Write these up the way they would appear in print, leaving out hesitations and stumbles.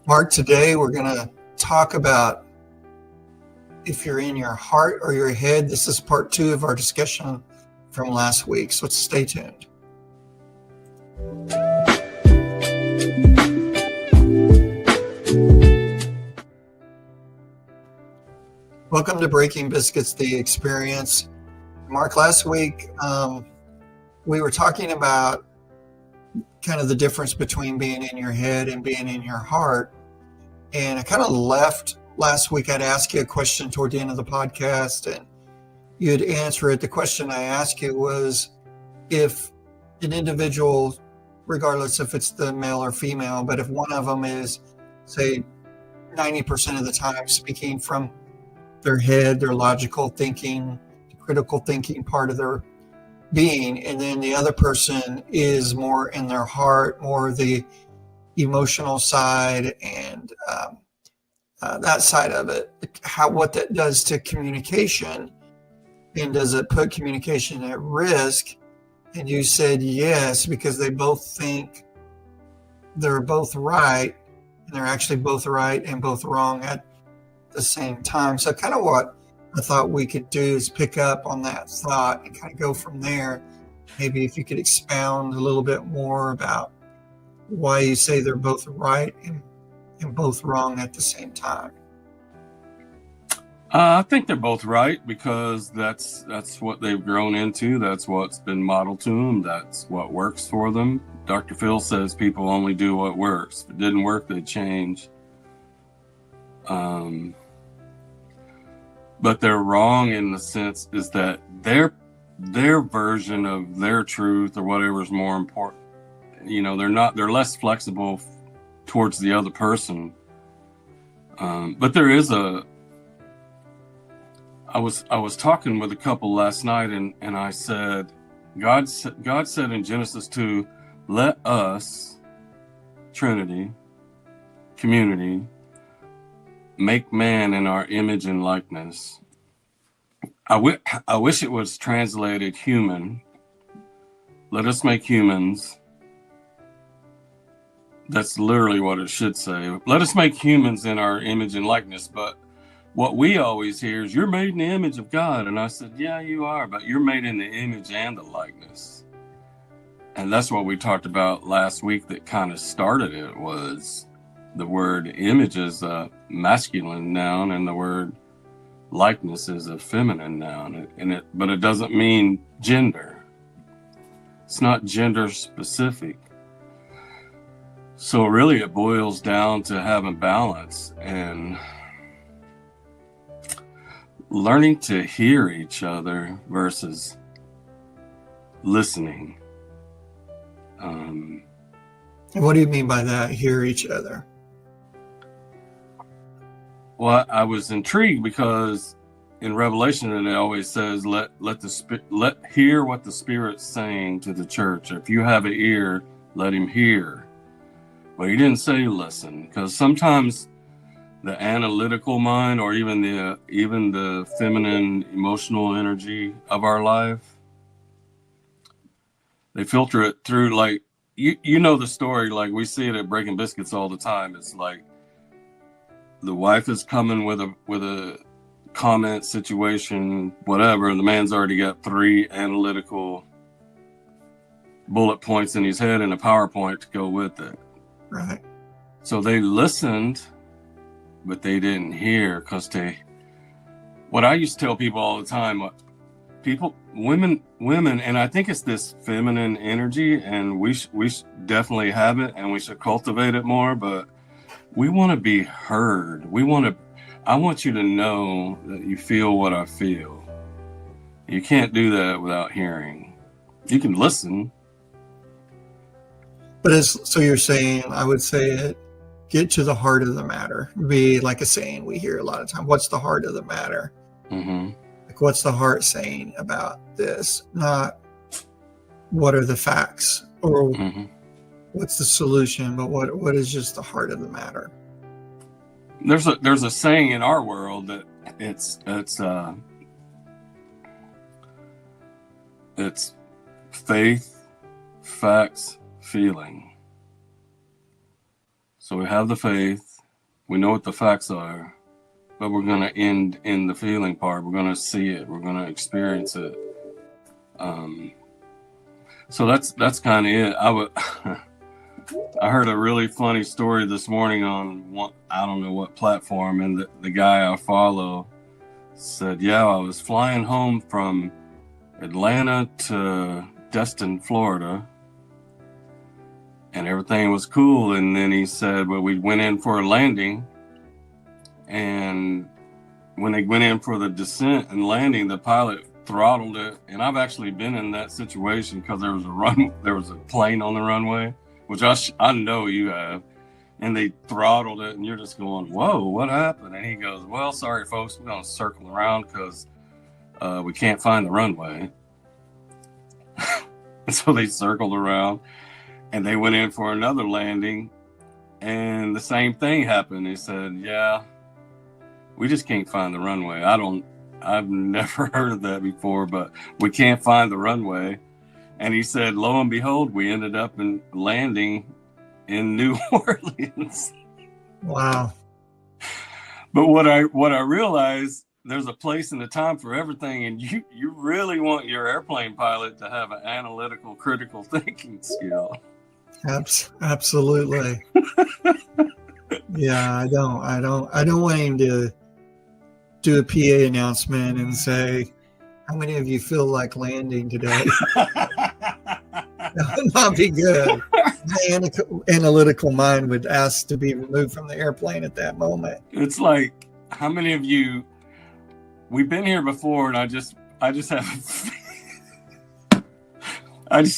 Mark, today we're going to talk about if you're in your heart or your head. This is part 2 of our discussion from last week, so stay tuned. Welcome to Breaking Biscuits, the experience. Mark, last week we were talking about kind of the difference between being in your head and being in your heart. And I kind of left last week. I'd ask you a question toward the end of the podcast and you'd answer it. The question I asked you was if an individual, regardless if it's the male or female, but if one of them is, say, 90% of the time speaking from their head, their logical thinking, critical thinking part of their being, and then the other person is more in their heart, more the emotional side and that side of it, what that does to communication, and does it put communication at risk? And you said yes, because they both think they're both right, and they're actually both right and both wrong at the same time. So kind of what I thought we could do is pick up on that thought and kind of go from there. Maybe if you could expound a little bit more about why you say they're both right and both wrong at the same time. I think they're both right because that's what they've grown into. That's what's been modeled to them. That's what works for them. Dr. Phil says people only do what works. If it didn't work, they change. But they're wrong in the sense is that their version of their truth or whatever is more important. They're less flexible towards the other person. But there is I was talking with a couple last night and I said, God said in Genesis 2, let us, Trinity, community, make man in our image and likeness. I wish it was translated human. Let us make humans. That's literally what it should say. Let us make humans in our image and likeness. But what we always hear is you're made in the image of God. And I said, yeah, you are, but you're made in the image and the likeness. And that's what we talked about last week that kind of started it was the word image is a masculine noun and the word likeness is a feminine noun. But it doesn't mean gender. It's not gender specific. So really it boils down to having balance and learning to hear each other versus listening. What do you mean by that, hear each other? Well, I was intrigued because in Revelation it always says, let hear what the Spirit's saying to the church. If you have an ear, let him hear. But he didn't say listen, because sometimes the analytical mind or even the feminine emotional energy of our life, they filter it through, like you know the story, like we see it at Breaking Biscuits all the time. It's like the wife is coming with a comment situation, whatever, and the man's already got 3 analytical bullet points in his head and a PowerPoint to go with it. Right. So they listened, but they didn't hear because what I used to tell people all the time, women, and I think it's this feminine energy, and we definitely have it, and we should cultivate it more. But we want to be heard. I want you to know that you feel what I feel. You can't do that without hearing. You can listen. But so you're saying, I would say it, get to the heart of the matter. Be like a saying we hear a lot of time. What's the heart of the matter? Mm-hmm. Like, what's the heart saying about this? Not what are the facts or what's the solution, but what is just the heart of the matter? There's a saying in our world that it's faith, facts, feeling. So we have the faith. We know what the facts are, but we're going to end in the feeling part. We're going to see it. We're going to experience it. So that's kind of it. I heard a really funny story this morning on one, I don't know what platform, and the guy I follow said, yeah, I was flying home from Atlanta to Destin, Florida, and everything was cool. And then he said, well, we went in for a landing, and when they went in for the descent and landing, the pilot throttled it. And I've actually been in that situation because there was a plane on the runway, which I know you have, and they throttled it, and you're just going, whoa, what happened? And he goes, well, sorry folks, we're going to circle around because we can't find the runway. And so they circled around, and they went in for another landing, and the same thing happened. They said, yeah, we just can't find the runway. I've never heard of that before, but we can't find the runway. And he said, lo and behold, we ended up landing in New Orleans. Wow. But what I realized, there's a place and a time for everything, and you really want your airplane pilot to have an analytical, critical thinking skill. Absolutely. Yeah, I don't want him to do a PA announcement and say, how many of you feel like landing today? That would not be good. My analytical mind would ask to be removed from the airplane at that moment. It's like, how many of you, we've been here before, and I just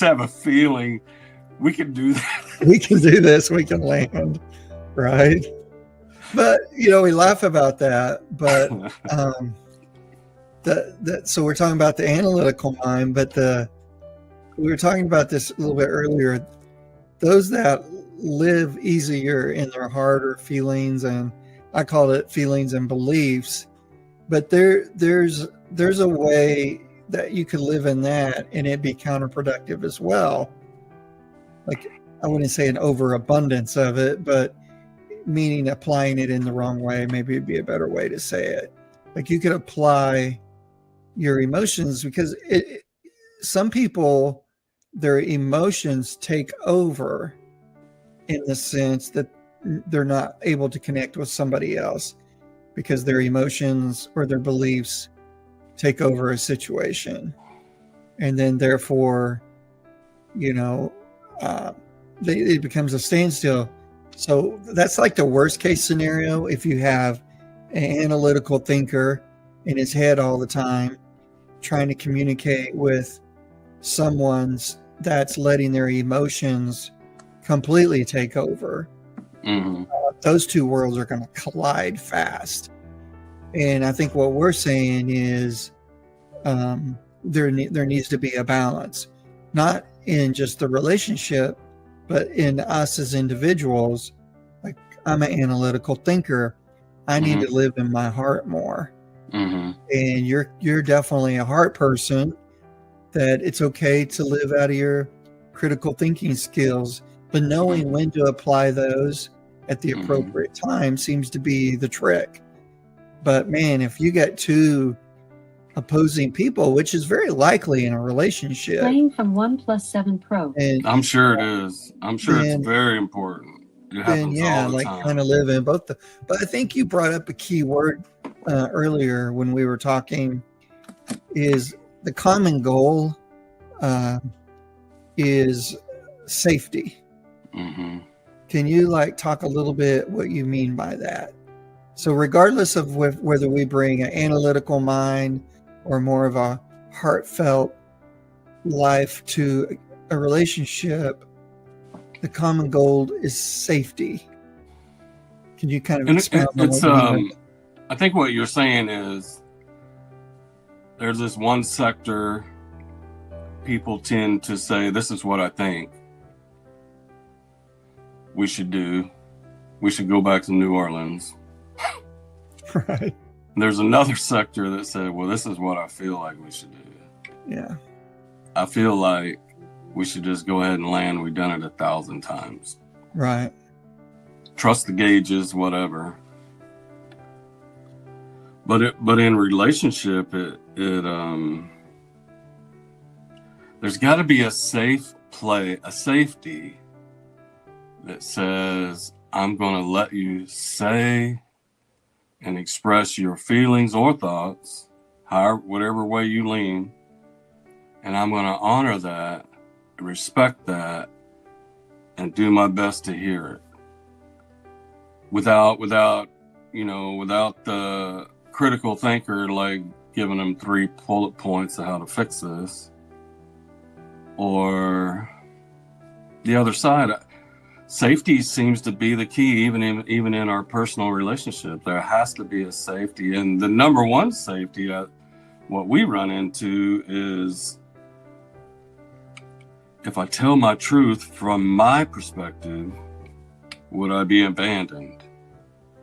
have a feeling we could do that. We can do this. We can land, right? But we laugh about that. But so we're talking about the analytical mind, but we were talking about this a little bit earlier. Those that live easier in their heart or feelings, and I call it feelings and beliefs, but there's a way that you could live in that and it be counterproductive as well. Like, I wouldn't say an overabundance of it, but meaning applying it in the wrong way. Maybe it'd be a better way to say it. Like, you could apply your emotions, because some people, their emotions take over in the sense that they're not able to connect with somebody else because their emotions or their beliefs take over a situation. And then therefore, it becomes a standstill. So that's like the worst case scenario. If you have an analytical thinker in his head all the time, trying to communicate with someone that's letting their emotions completely take over, those two worlds are going to collide fast. And I think what we're saying is there needs to be a balance, not in just the relationship, but in us as individuals. Like, I'm an analytical thinker. I need to live in my heart more. And you're definitely a heart person, that it's okay to live out of your critical thinking skills, but knowing when to apply those at the appropriate time seems to be the trick. But man, if you get two opposing people, which is very likely in a relationship. Playing from OnePlus 7 Pro. And I'm sure it is. I'm sure it's very important. It happens all the time. Kind of live in both. But I think you brought up a key word earlier when we were talking, is the common goal is safety. Can you talk a little bit what you mean by that? So regardless of whether we bring an analytical mind or more of a heartfelt life to a relationship, the common goal is safety. Can you kind of expound on what you mean? I think what you're saying is there's this one sector, people tend to say, this is what I think we should do. We should go back to New Orleans. Right. There's another sector that said, well, this is what I feel like we should do. Yeah. I feel like we should just go ahead and land. We've done it 1,000 times. Right. trust the gauges, whatever. But in relationship, there's got to be a safe play, a safety that says, I'm going to let you say and express your feelings or thoughts, however, whatever way you lean, and I'm going to honor that, respect that, and do my best to hear it. Without the critical thinker like giving them 3 bullet points of how to fix this, or the other side. Safety seems to be the key, even in our personal relationship. There has to be a safety, and the number one safety, what we run into is, if I tell my truth from my perspective, would I be abandoned?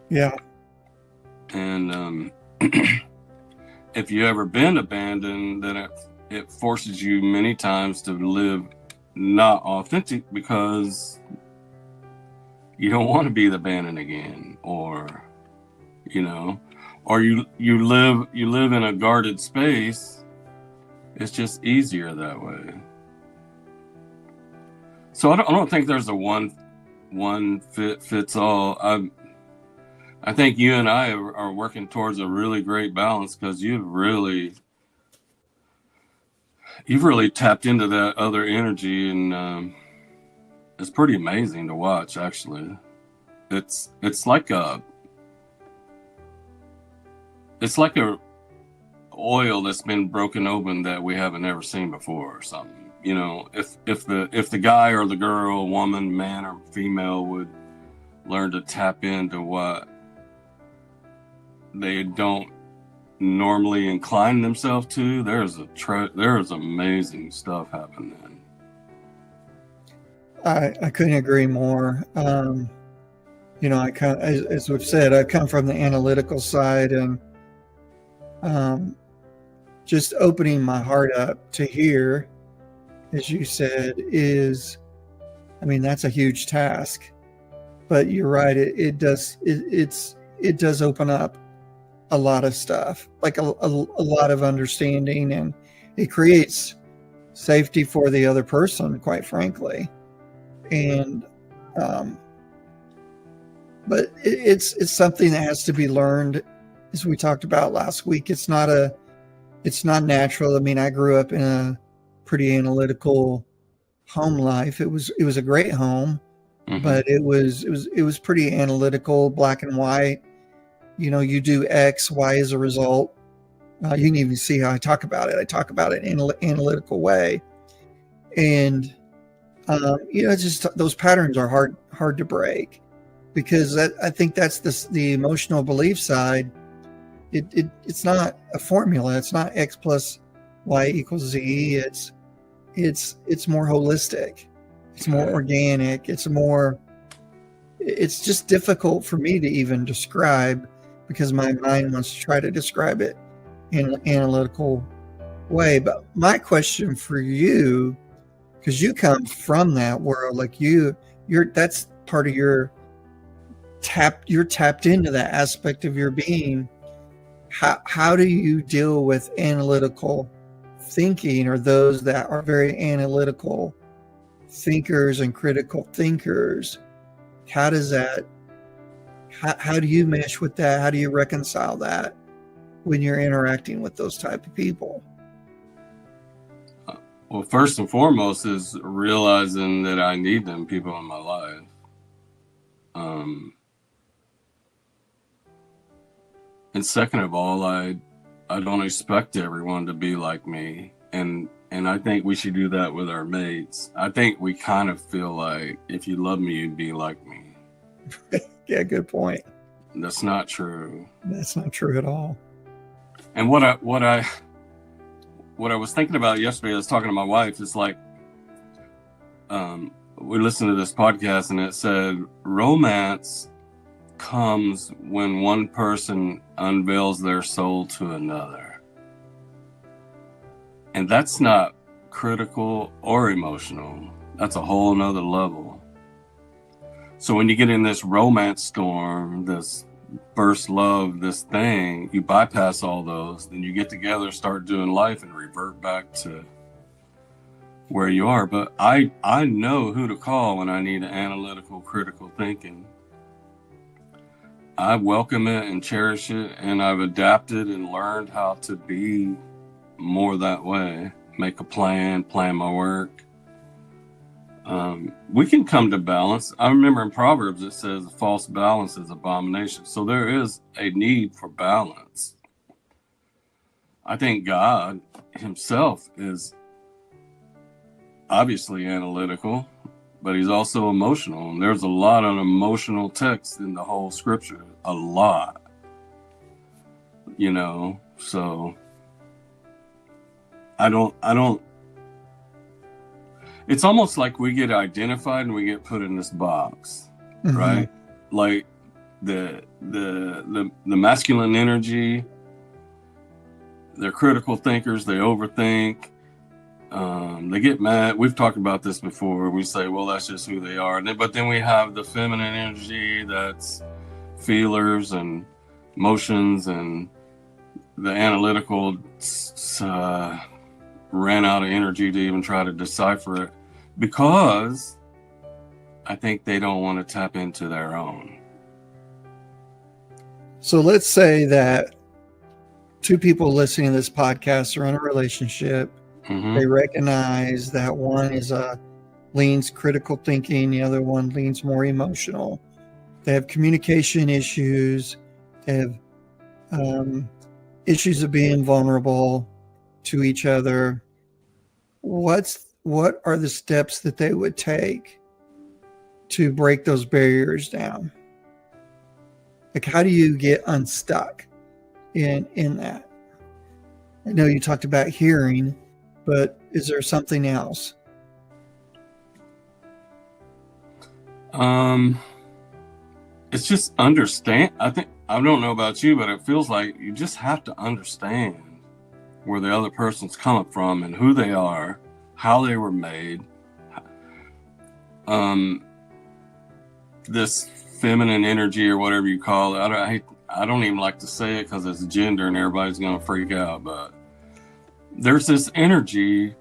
Yeah. And if you ever been abandoned, then it forces you many times to live not authentic, because you don't want to be abandoned again, or or you live in a guarded space. It's just easier that way. So I don't think there's a one fits all. I think you and I are working towards a really great balance, because you've really tapped into that other energy, and it's pretty amazing to watch. Actually, it's like a oil that's been broken open that we haven't ever seen before, or something. If the guy or the girl, woman, man or female, would learn to tap into what they don't normally incline themselves to, there's amazing stuff happening. I couldn't agree more. As we've said, I come from the analytical side, and just opening my heart up to hear, as you said, that's a huge task. But you're right, it does open up a lot of stuff, like a lot of understanding, and it creates safety for the other person, quite frankly. And but it's something that has to be learned, as we talked about last week. It's not natural. I grew up in a pretty analytical home life. It was a great home, mm-hmm. But it was pretty analytical, black and white. You do X, Y as a result. You can even see how I talk about it. I talk about it in an analytical way, and just those patterns are hard to break, because I think that's the emotional belief side. It's not a formula. It's not X plus Y equals Z. It's more holistic. It's more organic. It's just difficult for me to even describe, because my mind wants to try to describe it in an analytical way. But my question for you, because you come from that world, like you're that's part of you're tapped into that aspect of your being. How do you deal with analytical thinking, or those that are very analytical thinkers and critical thinkers? How do you mesh with that? How do you reconcile that when you're interacting with those type of people? Well, first and foremost is realizing that I need them people in my life. And second of all, I don't expect everyone to be like me. And I think we should do that with our mates. I think we kind of feel like, if you love me, you'd be like me. Yeah, good point. That's not true. That's not true at all. And what I was thinking about yesterday, I was talking to my wife, it's like, we listened to this podcast, and it said romance comes when one person unveils their soul to another. And that's not critical or emotional. That's a whole nother level. So when you get in this romance storm, this first love, this thing, you bypass all those, then you get together, start doing life, and revert back to where you are. But I know who to call when I need analytical, critical thinking. I welcome it and cherish it, and I've adapted and learned how to be more that way. Make a plan my work. We can come to balance. I remember in Proverbs it says false balance is abomination. So there is a need for balance. I think God himself is obviously analytical, but he's also emotional. And there's a lot of emotional text in the whole scripture. A lot. So I don't it's almost like we get identified and we get put in this box, mm-hmm. right? Like the masculine energy, they're critical thinkers, they overthink, they get mad. We've talked about this before. We say, well, that's just who they are. But then we have the feminine energy that's feelers and emotions, and the analytical ran out of energy to even try to decipher it, because I think they don't want to tap into their own. So let's say that two people listening to this podcast are in a relationship. Mm-hmm. They recognize that one leans critical thinking, the other one leans more emotional. They have communication issues. They have issues of being vulnerable to each other. What are the steps that they would take to break those barriers down? Like, how do you get unstuck in that? I know you talked about hearing, but is there something else? It's just understand. I don't know about you, but it feels like you just have to understand where the other person's coming from and who they are, how they were made. This feminine energy, or whatever you call it, I don't even like to say it because it's gender and everybody's going to freak out, but there's this energy.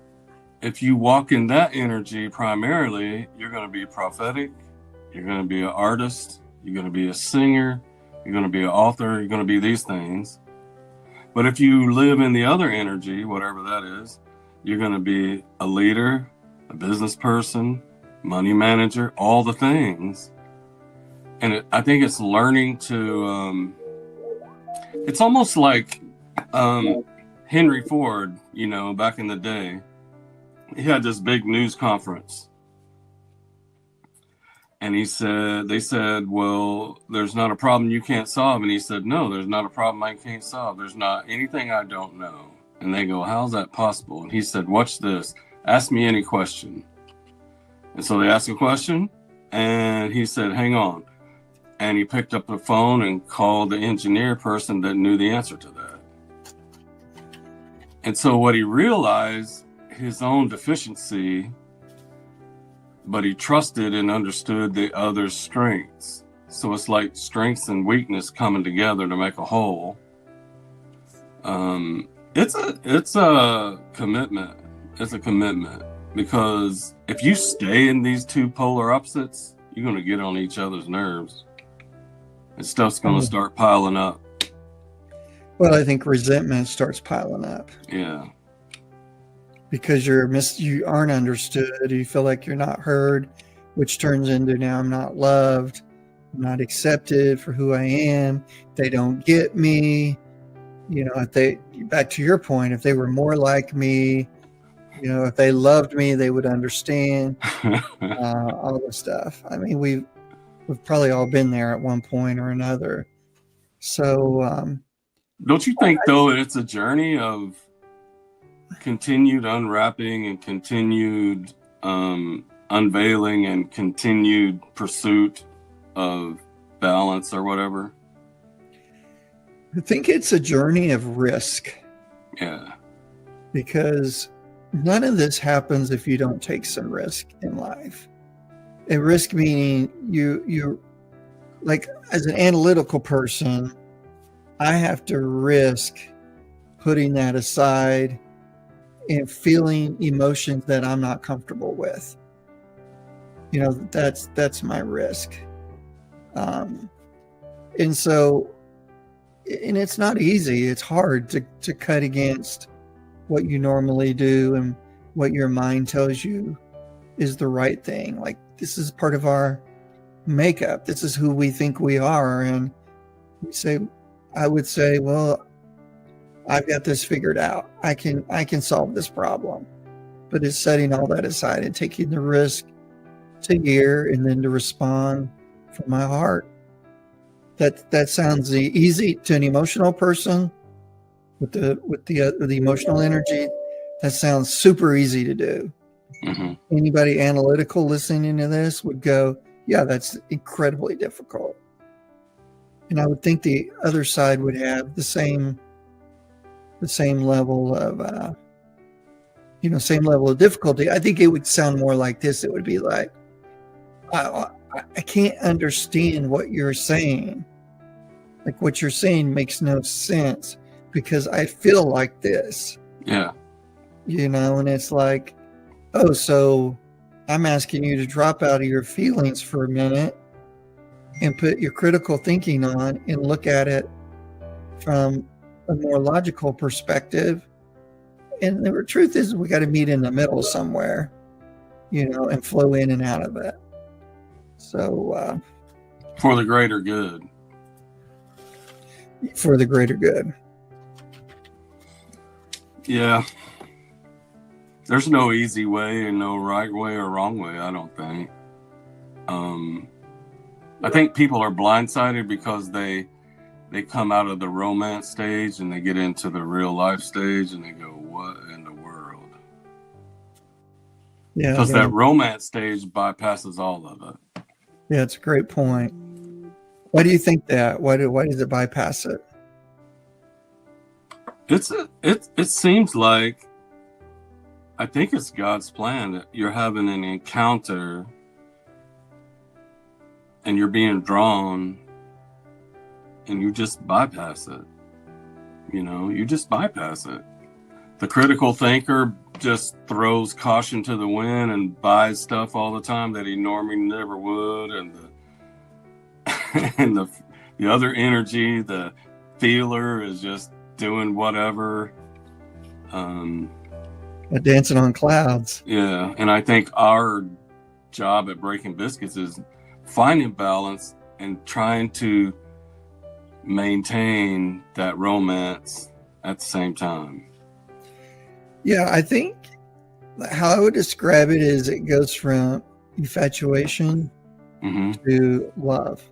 If you walk in that energy primarily, you're going to be prophetic, you're going to be an artist, you're going to be a singer, you're going to be an author, you're going to be these things. But if you live in the other energy, whatever that is, you're going to be a leader, a business person, money manager, all the things. And I think it's learning to, it's almost like Henry Ford, back in the day. He had this big news conference. And they said, well, there's not a problem you can't solve. And he said, no, there's not a problem I can't solve. There's not anything I don't know. And they go, how's that possible? And he said, watch this. Ask me any question. And so they asked a question, and he said, hang on. And he picked up the phone and called the engineer person that knew the answer to that. And so what he realized, his own deficiency, but he trusted and understood the other's strengths. So it's like strengths and weakness coming together to make a whole. It's a commitment. It's a commitment, because if you stay in these two polar opposites, you're going to get on each other's nerves, and stuff's going to start piling up. Well, I think resentment starts piling up. Yeah. Because you aren't understood. You feel like you're not heard, which turns into, now I'm not loved. I'm not accepted for who I am. They don't get me. Back to your point, if they were more like me, if they loved me, they would understand all this stuff. I mean, we've probably all been there at one point or another. So, don't you think though it's a journey of continued unwrapping and continued unveiling and continued pursuit of balance or whatever? I think it's a journey of risk. Yeah. Because none of this happens if you don't take some risk in life. A risk meaning you like, as an analytical person, I have to risk putting that aside and feeling emotions that I'm not comfortable with. That's my risk. And so, and it's not easy. It's hard to cut against what you normally do and what your mind tells you is the right thing. Like, this is part of our makeup. This is who we think we are. And I would say, well, I've got this figured out. I can solve this problem. But it's setting all that aside and taking the risk to hear and then to respond from my heart. That sounds easy to an emotional person with the emotional energy. That sounds super easy to do. Mm-hmm. Anybody analytical listening to this would go, yeah, that's incredibly difficult. And I would think the other side would have the same level of same level of difficulty. I think it would sound more like this. It would be like, I can't understand what you're saying. Like, what you're saying makes no sense because I feel like this. Yeah. And it's like, oh, so I'm asking you to drop out of your feelings for a minute and put your critical thinking on and look at it from a more logical perspective. And the truth is, we got to meet in the middle somewhere, and flow in and out of it. So, for the greater good. For the greater good. Yeah. There's no easy way and no right way or wrong way, I don't think. I think people are blindsided because they come out of the romance stage and they get into the real life stage and they go, what in the world? Yeah. Because that romance stage bypasses all of it. Yeah, it's a great point. Why do you think that? Why does it bypass it? It seems like, I think it's God's plan that you're having an encounter and you're being drawn and you just bypass it. You just bypass it. The critical thinker just throws caution to the wind and buys stuff all the time that he normally never would. And the other energy, the feeler, is just doing whatever. Dancing on clouds. Yeah. And I think our job at Breaking Biscuits is finding balance and trying to maintain that romance at the same time. Yeah, I think how I would describe it is it goes from infatuation to love.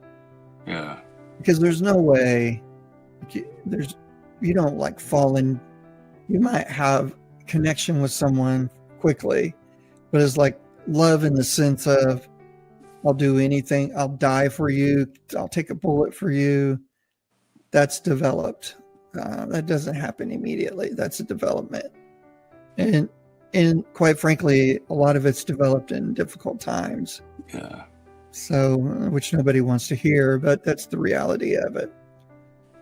Yeah. Because there's no way you don't like fall in. You might have connection with someone quickly, but it's like love in the sense of, I'll do anything. I'll die for you. I'll take a bullet for you. That's developed. That doesn't happen immediately. That's a development. And quite frankly, a lot of it's developed in difficult times. Yeah. So, which nobody wants to hear, but that's the reality of it.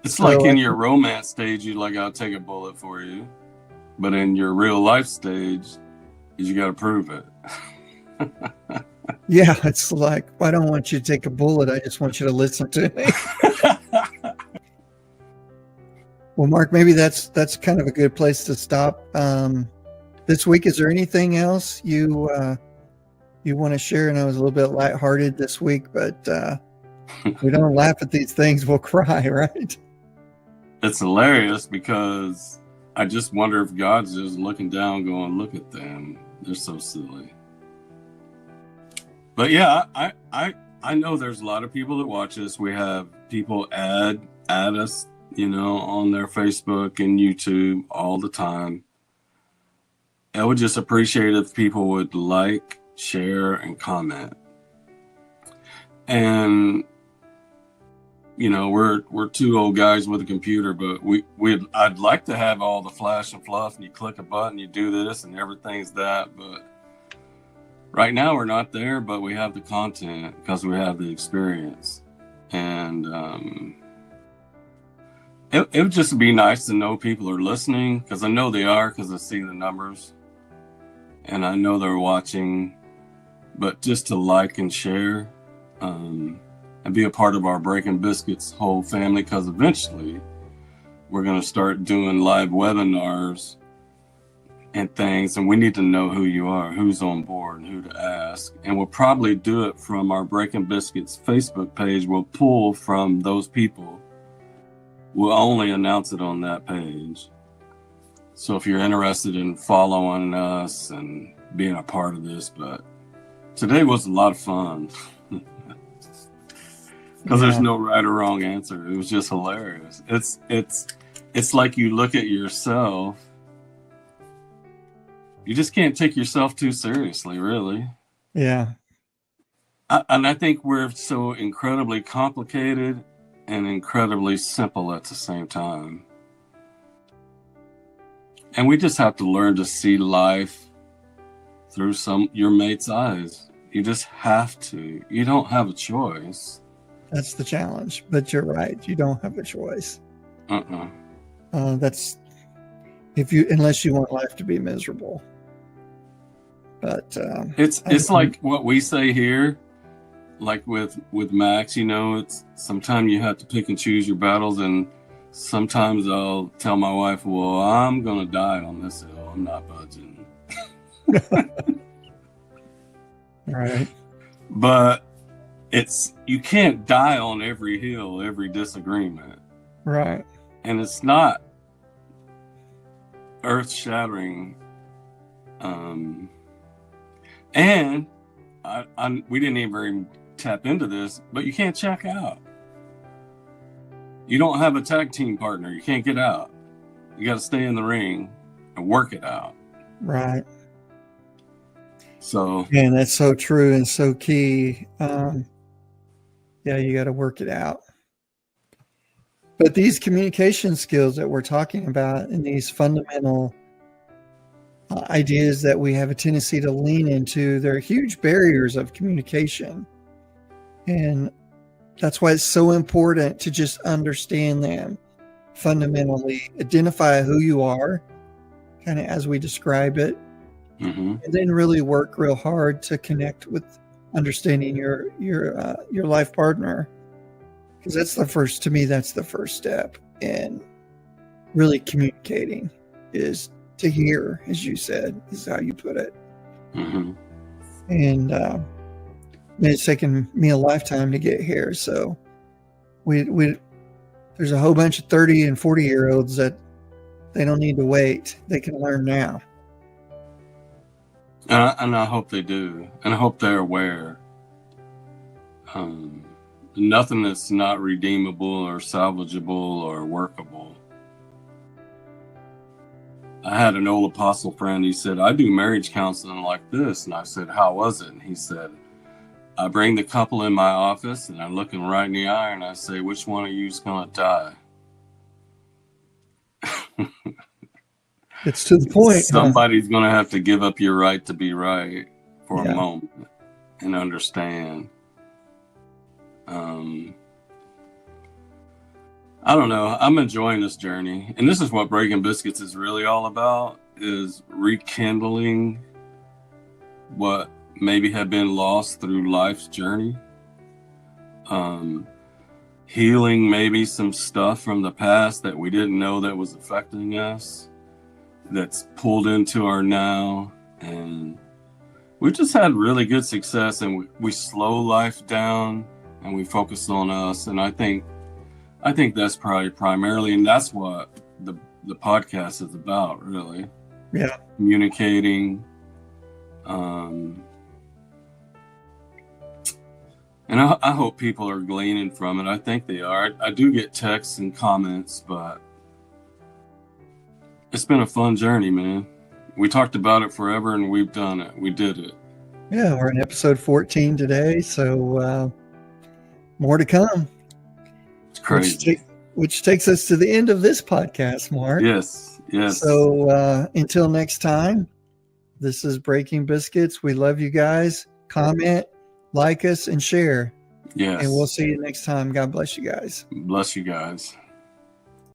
It's like in your romance stage, you like, I'll take a bullet for you. But in your real life stage, you got to prove it. Yeah, it's like, I don't want you to take a bullet. I just want you to listen to me. Well, Mark, maybe that's kind of a good place to stop this week. Is there anything else you want to share? And I was a little bit lighthearted this week, but we don't laugh at these things, we'll cry, right? It's hilarious because I just wonder if God's just looking down going, look at them. They're so silly. But yeah, I know there's a lot of people that watch us. We have people add us, on their Facebook and YouTube all the time. I would just appreciate if people would like, share, and comment. And we're two old guys with a computer, but I'd like to have all the flash and fluff, and you click a button, you do this, and everything's that. But Right now we're not there, but we have the content because we have the experience. And it would just be nice to know people are listening, because I know they are, because I see the numbers and I know they're watching. But just to like and share and be a part of our Breaking Biscuits whole family, because eventually we're going to start doing live webinars and things, and we need to know who you are, who's on board, and who to ask. And we'll probably do it from our Breaking Biscuits Facebook page. We'll pull from those people. We'll only announce it on that page. So if you're interested in following us and being a part of this, but today was a lot of fun. Because there's no right or wrong answer. It was just hilarious. It's like you look at yourself. You just can't take yourself too seriously, really. Yeah. And I think we're so incredibly complicated and incredibly simple at the same time. And we just have to learn to see life through your mate's eyes. You just have to. You don't have a choice. That's the challenge. But you're right. You don't have a choice. That's unless you want life to be miserable. But it's like what we say here, like with Max. It's sometimes you have to pick and choose your battles, and sometimes I'll tell my wife, "Well, I'm gonna die on this hill. I'm not budging." Right. But you can't die on every hill, every disagreement. Right. And it's not earth-shattering. And we didn't even tap into this, but you can't check out. You don't have a tag team partner. You can't get out. You got to stay in the ring and work it out. Right. So, and that's so true and so key. Yeah, you got to work it out. But these communication skills that we're talking about and these fundamental ideas that we have a tendency to lean into, they're huge barriers of communication. And that's why it's so important to just understand them fundamentally, identify who you are, kind of as we describe it, and then really work real hard to connect with understanding your life partner. Because that's the first step in really communicating, is to hear, as you said, is how you put it. And it's taken me a lifetime to get here. So there's a whole bunch of 30 and 40-year-olds that they don't need to wait. They can learn now. And I hope they do. And I hope they're aware. Nothing that's not redeemable or salvageable or workable. I had an old apostle friend. He said, I do marriage counseling like this. And I said, how was it? And he said, I bring the couple in my office and I look them right in the eye and I say, which one of you is going to die? It's to the point. Somebody's going to have to give up your right to be right for a moment and understand. I don't know. I'm enjoying this journey. And this is what Breaking Biscuits is really all about, is rekindling what maybe had been lost through life's journey. Healing maybe some stuff from the past that we didn't know that was affecting us, that's pulled into our now. And we've just had really good success, and we slow life down and we focus on us. And I think that's probably primarily, and that's what the podcast is about, really. Yeah. Communicating. And I hope people are gleaning from it. I think they are. I do get texts and comments, but it's been a fun journey, man. We talked about it forever and we've done it. We did it. Yeah, we're in episode 14 today, so more to come. It's crazy. Which takes us to the end of this podcast, Mark. Yes. So until next time, This is Breaking Biscuits. We love you guys. Comment, like us, and share. Yes. And we'll see you next time. God bless you guys. Bless you guys.